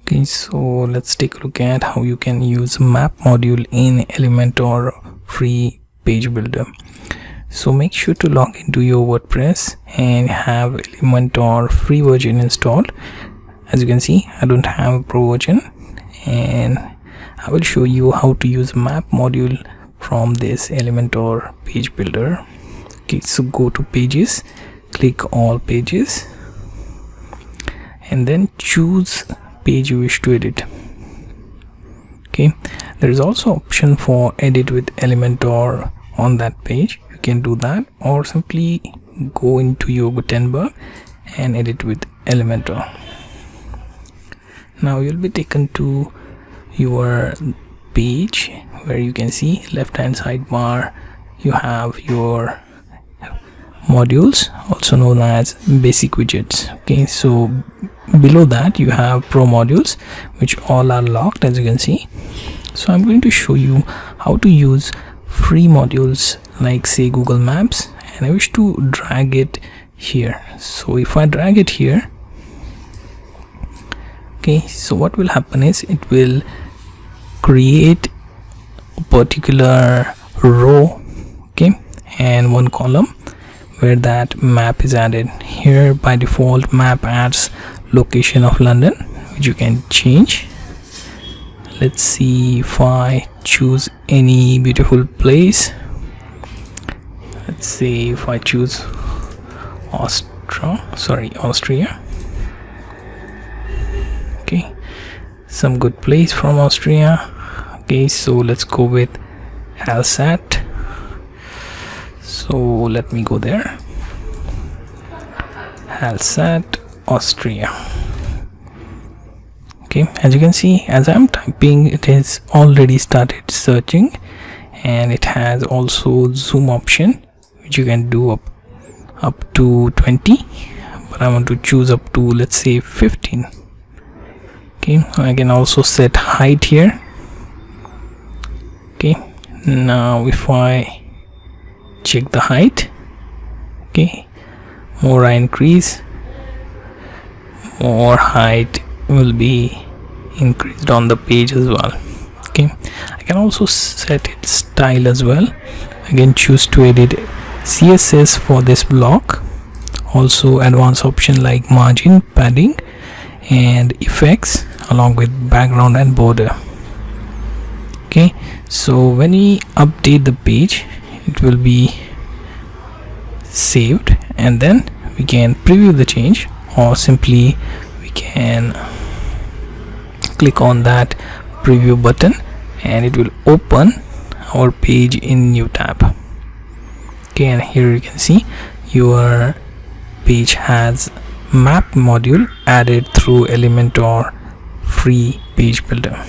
Okay, so let's take a look at how you can use map module in Elementor free page builder. So make sure to log into your WordPress and have Elementor free version installed. As you can see, I don't have a pro version, and I will show you how to use map module from this Elementor page builder. Okay, so go to pages, click all pages, and then choose page you wish to edit. Okay, there is also option for edit with Elementor on that page. You can do that, or simply go into your Gutenberg and edit with Elementor. Now you'll be taken to your page where you can see left hand sidebar you have your modules, also known as basic widgets. Okay, so below that you have pro modules, which all are locked, as you can see. So I'm going to show you how to use free modules like say Google Maps, and I wish to drag it here. So if I drag it here, okay, so what will happen is it will create a particular row, okay, and one column where that map is added. Here by default map adds location of London, which you can change. Let's see if I choose any beautiful place. Let's say if I choose Austria. Okay, some good place from Austria. Okay, so let's go with Hallstatt. So let me go there. Hallstatt, Austria. Okay, as you can see, as I'm typing, it has already started searching, and it has also zoom option, which you can do up to 20, but I want to choose up to, let's say, 15. Okay, I can also set height here. Okay, now if I check the height, okay, more I increase, more height will be increased on the page as well. Okay, I can also set its style as well. Again, choose to edit CSS for this block, also advanced option like margin, padding, and effects, along with background and border. Okay, so when we update the page, it will be saved, and then we can preview the change, or simply we can click on that preview button and it will open our page in new tab. Okay, and here you can see your page has map module added through Elementor free page builder.